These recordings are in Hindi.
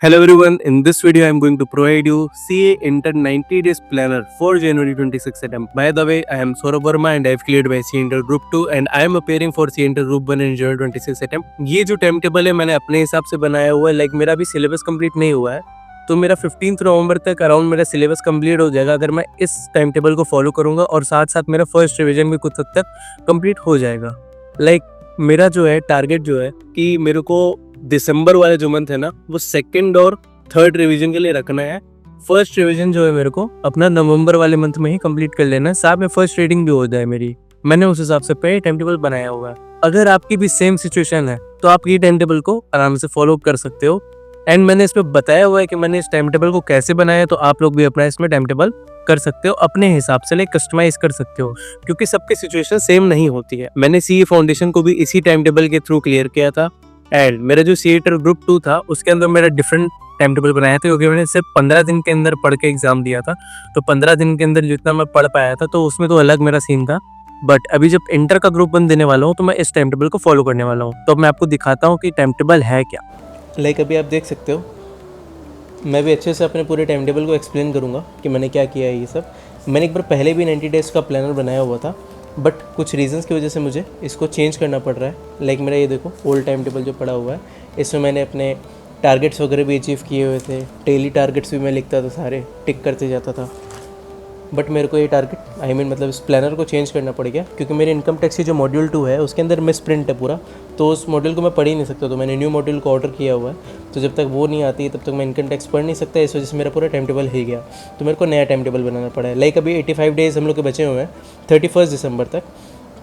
Hello everyone, in this video I am going to provide you CA Intern 90 Days Planner for January 26 attempt. By the way, I am Saurabh Verma and I have cleared by CA Intern Group 2 and I am appearing for CA Intern Group 1 in January 26 attempt. ये जो टाइम टेबल है मैंने अपने हिसाब से बनाया हुआ है, लाइक मेरा अभी सिलेबस कंप्लीट नहीं हुआ है, तो मेरा 15 नवंबर तक अराउंड मेरा सिलेबस कंप्लीट हो जाएगा अगर मैं इस टाइम टेबल को फॉलो करूंगा और साथ साथ मेरा फर्स्ट रिविजन भी कुछ हद तक कंप्लीट हो जाएगा। लाइक मेरा जो है टारगेट जो है कि मेरे को दिसंबर वाले जो मंथ है ना वो सेकंड और थर्ड रिवीजन के लिए रखना है। फर्स्ट रिवीजन जो है मेरे को अपना नवंबर वाले मंथ में ही कंप्लीट कर लेना है, साथ में फर्स्ट रीडिंग भी हो जाए मेरी। मैंने उस हिसाब से पे टाइम टेबल बनाया हुआ है। अगर आपकी भी सेम सिचुएशन है तो आप ये टाइम टेबल को आराम से फॉलो कर सकते हो एंड मैंने इसमें बताया हुआ है कि मैंने इस टाइम टेबल को कैसे बनाया है, तो आप लोग भी अपना इसमें टाइम टेबल कर सकते हो, अपने हिसाब से लाइक कस्टमाइज कर सकते हो क्योंकि सबकी सिचुएशन सेम नहीं होती है। मैंने सीए फाउंडेशन को भी इसी टाइम टेबल के थ्रू क्लियर किया था एंड मेरा जो सीए ग्रुप 2 था उसके अंदर मेरा डिफरेंट टाइम टेबल बनाया था क्योंकि मैंने सिर्फ 15 दिन के अंदर पढ़ के एग्जाम दिया था, तो 15 दिन के अंदर जितना मैं पढ़ पाया था तो उसमें तो अलग मेरा सीन था। बट अभी जब इंटर का ग्रुप 1 देने वाला हूँ तो मैं इस टाइम टेबल को फॉलो करने वाला हूँ, तो मैं आपको दिखाता हूँ कि टाइम टेबल है क्या। लाइक अभी आप देख सकते हो मैं भी अच्छे से अपने पूरे टाइम टेबल को एक्सप्लेन करूँगा कि मैंने क्या किया है। ये सब मैंने एक बार पहले भी 90 डेज़ का प्लानर बनाया हुआ था, बट कुछ रीजंस की वजह से मुझे इसको चेंज करना पड़ रहा है। लाइक मेरा ये देखो ओल्ड टाइम टेबल जो पड़ा हुआ है, इसमें मैंने अपने टारगेट्स वगैरह भी अचीव किए हुए थे, डेली टारगेट्स भी मैं लिखता था, सारे टिक करते जाता था। बट मेरे को ये टारगेट मतलब इस प्लानर को चेंज करना पड़ गया क्योंकि मेरे इनकम टैक्स की जो मॉड्यूल 2 है उसके अंदर मिस प्रिंट है पूरा, तो उस मॉड्यूल को मैं पढ़ ही नहीं सकता, तो मैंने न्यू मॉड्यूल को ऑर्डर किया हुआ है। तो जब तक वो नहीं आती तब तक मैं इनकम टैक्स पढ़ नहीं सकता, इस वजह से मेरा पूरा टाइम टेबल हिल गया, तो मेरे को नया टाइम टेबल बनाना पड़ा है। लाइक अभी 85 डेज़ हम लोग के बचे हुए हैं 31 दिसंबर तक,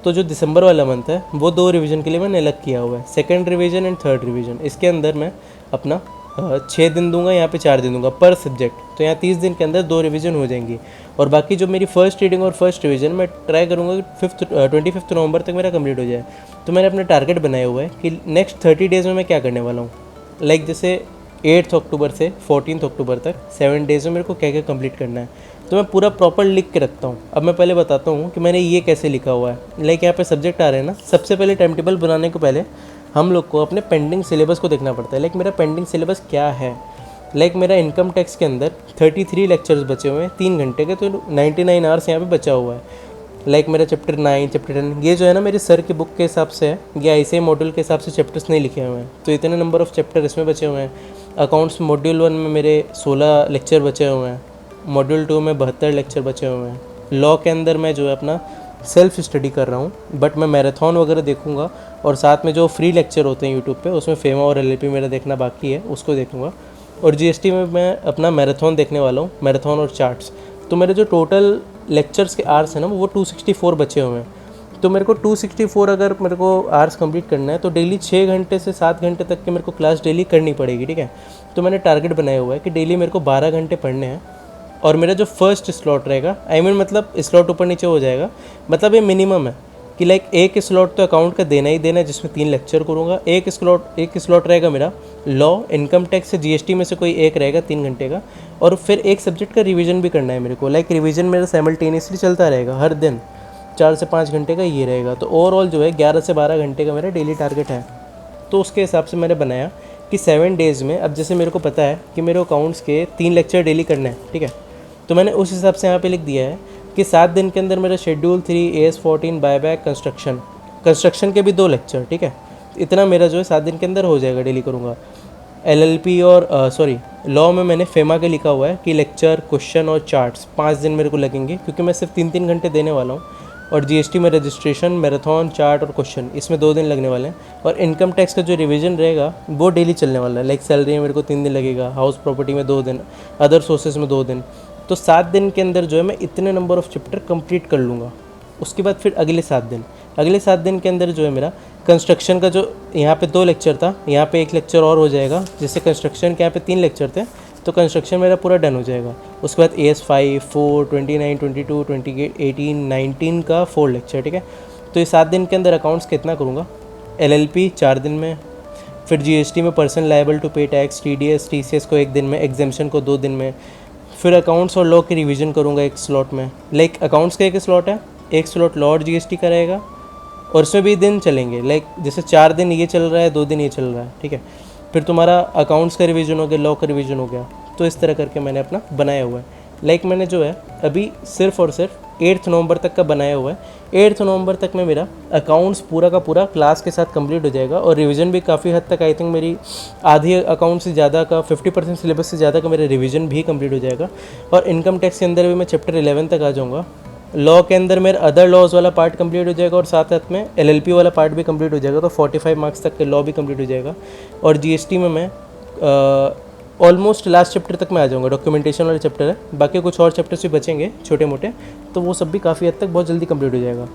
तो जो दिसंबर वाला मंथ है वो 2 रिवीजन के लिए मैंने अलग किया हुआ है, second revision and third revision. इसके अंदर मैं अपना 6 दिन दूंगा, यहाँ पे 4 दिन दूंगा पर सब्जेक्ट, तो यहाँ 30 दिन के अंदर 2 रिवीजन हो जाएंगी। और बाकी जो मेरी फर्स्ट रीडिंग और फर्स्ट रिवीजन मैं ट्राई करूँगा कि 25 नवंबर तक मेरा कंप्लीट हो जाए। तो मैंने अपना टारगेट बनाया हुआ है कि नेक्स्ट 30 डेज़ में मैं क्या करने वाला हूँ। लाइक जैसे 8 अक्टूबर से 14 अक्टूबर तक 7 डेज़ में मेरे को क्या क्या कंप्लीट करना है, तो मैं पूरा प्रॉपर लिख के रखता हूँ। अब मैं पहले बताता हूँ कि मैंने ये कैसे लिखा हुआ है। लाइक यहाँ पे सब्जेक्ट आ रहे हैं ना, सबसे पहले टाइम टेबल बनाने को पहले हम लोग को अपने पेंडिंग सिलेबस को देखना पड़ता है। लाइक मेरा पेंडिंग सिलेबस क्या है। लाइक मेरा इनकम टैक्स के अंदर 33 लेक्चर्स बचे हुए हैं 3 घंटे के, तो 99 आवर्स यहाँ पे बचा हुआ है। लाइक मेरा चैप्टर 9 चैप्टर 10 ये जो है ना मेरे सर की बुक के हिसाब से है, या ऐसे मॉड्यूल के हिसाब से चैप्टर्स नहीं लिखे हुए हैं, तो इतने नंबर ऑफ चैप्टर इसमें बचे हुए हैं। अकाउंट्स मॉड्यूल 1 में मेरे 16 लेक्चर बचे हुए हैं, मॉड्यूल 2 में 72 लेक्चर बचे हुए हैं। लॉ के अंदर मैं जो है अपना सेल्फ स्टडी कर रहा हूँ, बट मैं मैराथन वगैरह देखूँगा और साथ में जो फ्री लेक्चर होते हैं यूट्यूब पे उसमें फेमा और एलएलपी मेरा देखना बाकी है, उसको देखूँगा। और जीएसटी में मैं अपना मैराथन देखने वाला हूँ, मैराथन और चार्ट्स। तो मेरे जो टोटल लेक्चर्स के आवर्स हैं ना वो 264 बचे हुए हैं, तो मेरे को 264 अगर मेरे को आवर्स कंप्लीट करना है तो डेली 6 घंटे से 7 घंटे तक की मेरे को क्लास डेली करनी पड़ेगी, ठीक है। तो मैंने टारगेट बनाया हुआ है कि डेली मेरे को 12 घंटे पढ़ने हैं। और मेरा जो फर्स्ट स्लॉट रहेगा मतलब स्लॉट ऊपर नीचे हो जाएगा, मतलब ये मिनिमम है कि लाइक एक स्लॉट तो अकाउंट का देना ही देना है जिसमें 3 लेक्चर करूँगा। एक स्लॉट रहेगा मेरा लॉ, इनकम टैक्स से जीएसटी में से कोई एक रहेगा 3 घंटे का, और फिर एक सब्जेक्ट का रिवीजन भी करना है मेरे को। लाइक रिवीजन मेरा साइमल्टेनियसली चलता रहेगा, हर दिन 4 से 5 घंटे का ये रहेगा, तो ओवरऑल जो है 11 से 12 घंटे का मेरा डेली टारगेट है। तो उसके हिसाब से मैंने बनाया कि 7 डेज़ में, अब जैसे मेरे को पता है कि मेरे अकाउंट्स के 3 लेक्चर डेली करना है, ठीक है, तो मैंने उस हिसाब से यहाँ पे लिख दिया है कि 7 दिन के अंदर मेरा शेड्यूल 3 AS14 बायबैक कंस्ट्रक्शन के भी 2 लेक्चर, ठीक है। इतना मेरा जो है 7 दिन के अंदर हो जाएगा, डेली करूँगा। एलएलपी और लॉ में मैंने फेमा के लिखा हुआ है कि लेक्चर, क्वेश्चन और चार्ट्स 5 दिन मेरे को लगेंगे क्योंकि मैं सिर्फ 3-3 घंटे देने वाला हूँ। और जीएसटी में रजिस्ट्रेशन, मैराथन, चार्ट और क्वेश्चन इसमें 2 दिन लगने वाले हैं। और इनकम टैक्स का जो रिवीजन रहेगा वो डेली चलने वाला है। लाइक सैलरी में मेरे को 3 दिन लगेगा, हाउस प्रॉपर्टी में 2 दिन, अदर सोर्सेज में 2 दिन, तो 7 दिन के अंदर जो है मैं इतने नंबर ऑफ़ चैप्टर कंप्लीट कर लूँगा। उसके बाद फिर अगले 7 दिन के अंदर जो है मेरा कंस्ट्रक्शन का जो यहाँ पे 2 लेक्चर था, यहाँ पे 1 लेक्चर और हो जाएगा, जैसे कंस्ट्रक्शन के यहाँ पे 3 लेक्चर थे तो कंस्ट्रक्शन मेरा पूरा डन हो जाएगा। उसके बाद AS5, 4, 29, 22, 28, 18, 19 का 4 लेक्चर, ठीक है। तो ये 7 दिन के अंदर अकाउंट्स कितना करूँगा, एलएलपी 4 दिन में, फिर जीएसटी में पर्सन लायबल टू पे टैक्स, TDS TCS को 1 दिन में, एग्जेम्पशन को 2 दिन में, फिर अकाउंट्स और लॉ की रिवीजन करूँगा 1 स्लॉट में। लाइक अकाउंट्स का 1 स्लॉट है, 1 स्लॉट लॉ और जीएसटी का रहेगा, और इसमें भी दिन चलेंगे। लाइक जैसे 4 दिन ये चल रहा है, 2 दिन ये चल रहा है, ठीक है। फिर तुम्हारा अकाउंट्स का रिवीजन हो गया, लॉ का रिवीजन हो गया। तो इस तरह करके मैंने अपना बनाया हुआ है। मैंने जो है अभी सिर्फ और सिर्फ 8 नवंबर तक का बनाया हुआ है। 8 नवंबर तक में मेरा अकाउंट्स पूरा का पूरा क्लास के साथ कंप्लीट हो जाएगा, और रिवीजन भी काफ़ी हद तक, आई थिंक मेरी आधी अकाउंट से ज़्यादा का 50% सिलेबस से ज़्यादा का मेरा रिवीजन भी कंप्लीट हो जाएगा। और इनकम टैक्स के अंदर भी मैं चैप्टर 11 तक आ जाऊँगा। लॉ के अंदर मेरा अदर लॉज वाला पार्ट कंप्लीट हो जाएगा, और साथ साथ में LLP वाला पार्ट भी कंप्लीट हो जाएगा। तो 45 मार्क्स तक के लॉ भी कंप्लीट हो जाएगा। और GST में मैं ऑलमोस्ट लास्ट चैप्टर तक मैं आ जाऊँगा, डॉक्यूमेंटेशन वाले चैप्टर है। बाकी कुछ और चैप्टर्स भी बचेंगे छोटे मोटे, तो वो सब भी काफ़ी हद तक बहुत जल्दी कंप्लीट हो जाएगा।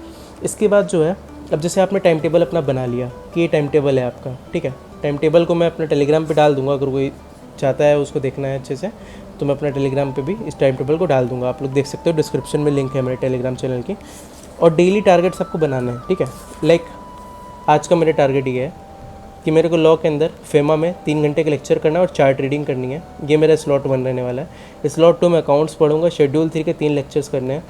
इसके बाद जो है, अब जैसे आपने टाइम टेबल अपना बना लिया कि ये टाइम टेबल है आपका, ठीक है। टाइम टेबल को मैं अपने टेलीग्राम पे डाल दूँगा, अगर कोई चाहता है उसको देखना है अच्छे से, तो मैं अपना टेलीग्राम पे भी इस टाइम टेबल को डाल दूँगा। आप लोग देख सकते हो, डिस्क्रिप्शन में लिंक है मेरे टेलीग्राम चैनल की। और डेली टारगेट्स आपको बनाना है, ठीक है। आज का मेरा टारगेट ये है कि मेरे को लॉ के अंदर फेमा में 3 घंटे का लेक्चर करना है और चार्ट रीडिंग करनी है। ये मेरा स्लॉट 1 रहने वाला है। स्लॉट 2 में अकाउंट्स पढ़ूंगा, शेड्यूल 3 के 3 लेक्चर्स करने हैं।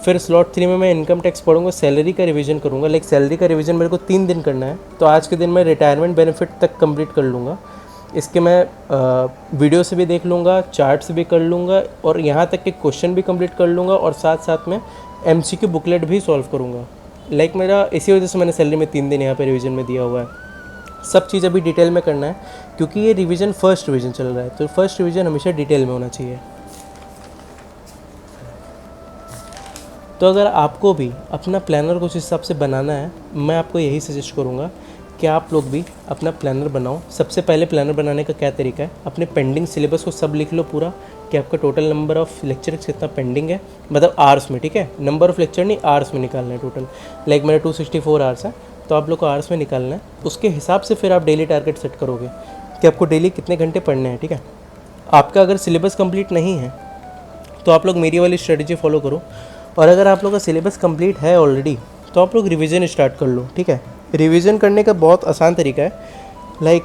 फिर स्लॉट 3 में मैं इनकम टैक्स पढ़ूंगा, सैलरी का रिवीजन करूंगा। सैलरी का रिवीजन मेरे को 3 दिन करना है, तो आज के दिन मैं रिटायरमेंट बेनिफिट तक कंप्लीट कर लूँगा। इसके मैं वीडियो से भी देख लूँगा, चार्ट से भी कर लूँगा, और यहाँ तक के क्वेश्चन भी कंप्लीट कर लूँगा, और साथ साथ में MCQ बुकलेट भी सॉल्व करूँगा। मेरा इसी वजह से मैंने सैलरी में 3 दिन यहाँ पे रिवीजन में दिया हुआ है। सब चीज़ अभी डिटेल में करना है, क्योंकि ये रिवीजन फर्स्ट रिवीजन चल रहा है, तो फर्स्ट रिवीजन हमेशा डिटेल में होना चाहिए। तो अगर आपको भी अपना प्लानर कुछ हिसाब से बनाना है, मैं आपको यही सजेस्ट करूँगा कि आप लोग भी अपना प्लानर बनाओ। सबसे पहले प्लानर बनाने का क्या तरीका है, अपने पेंडिंग सिलेबस को सब लिख लो पूरा, कि आपका टोटल नंबर ऑफ़ लेक्चर्स कितना पेंडिंग है, मतलब आवर्स में, ठीक है। नंबर ऑफ़ लेक्चर नहीं, आवर्स में निकालना है टोटल। मेरा 264 आवर्स है, तो आप लोग को आवर्स में निकालना है। उसके हिसाब से फिर आप डेली टारगेट सेट करोगे कि आपको डेली कितने घंटे पढ़ने हैं, ठीक है। आपका अगर सिलेबस कंप्लीट नहीं है, तो आप लोग मेरी वाली स्ट्रेटजी फॉलो करो। और अगर आप लोग का सिलेबस कंप्लीट है ऑलरेडी, तो आप लोग रिवीजन स्टार्ट कर लो, ठीक है। रिवीजन करने का बहुत आसान तरीका है।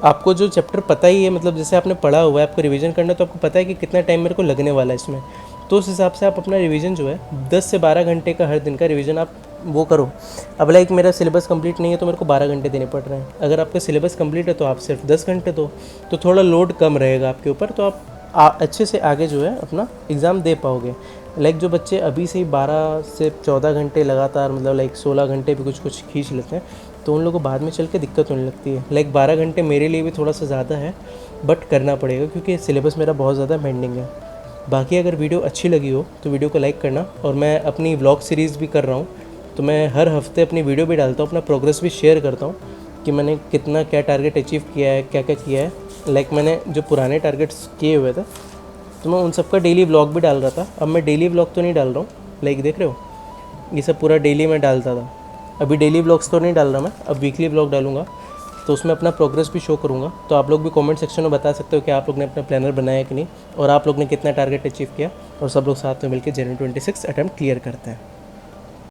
आपको जो चैप्टर पता ही है, मतलब जैसे आपने पढ़ा हुआ है, आपको रिवीजन करना है, तो आपको पता है कि कितना टाइम मेरे को लगने वाला है इसमें। तो उस हिसाब से आप अपना रिवीजन जो है 10 से 12 घंटे का हर दिन का रिवीजन आप वो करो। अब मेरा सिलेबस कंप्लीट नहीं है, तो मेरे को 12 घंटे देने पड़ रहे हैं। अगर आपका सिलेबस कंप्लीट है, तो आप सिर्फ 10 घंटे दो, तो थोड़ा लोड कम रहेगा आपके ऊपर, तो आप अच्छे से आगे जो है अपना एग्ज़ाम दे पाओगे। जो बच्चे अभी से ही 12 से 14 घंटे लगातार, मतलब 16 घंटे भी कुछ खींच लेते हैं, तो उन लोगों को बाद में चल के दिक्कत होने लगती है। 12 घंटे मेरे लिए भी थोड़ा सा ज़्यादा है, बट करना पड़ेगा, क्योंकि सिलेबस मेरा बहुत ज़्यादा पेंडिंग है। बाकी अगर वीडियो अच्छी लगी हो, तो वीडियो को लाइक करना। और मैं अपनी व्लॉग सीरीज़ भी कर रहा हूँ, तो मैं हर हफ्ते अपनी वीडियो भी डालता हूँ, अपना प्रोग्रेस भी शेयर करता हूँ कि मैंने कितना क्या टारगेट अचीव किया है, क्या क्या किया है। मैंने जो पुराने टारगेट्स किए हुए थे, तो मैं उन सब का डेली व्लॉग भी डाल रहा था। अब मैं डेली व्लॉग तो नहीं डाल रहा हूँ, देख रहे हो, ये सब पूरा डेली मैं डालता था। अभी डेली व्लॉग्स तो नहीं डाल रहा मैं, अब वीकली व्लॉग डालूंगा, तो उसमें अपना प्रोग्रेस भी शो करूँगा। तो आप लोग भी कमेंट सेक्शन में बता सकते हो कि आप लोग ने अपना प्लानर बनाया कि नहीं, और आप लोग ने कितना टारगेट अचीव किया, और सब लोग साथ में मिलकर जनवरी 26 अटेम्प्ट क्लियर करते हैं।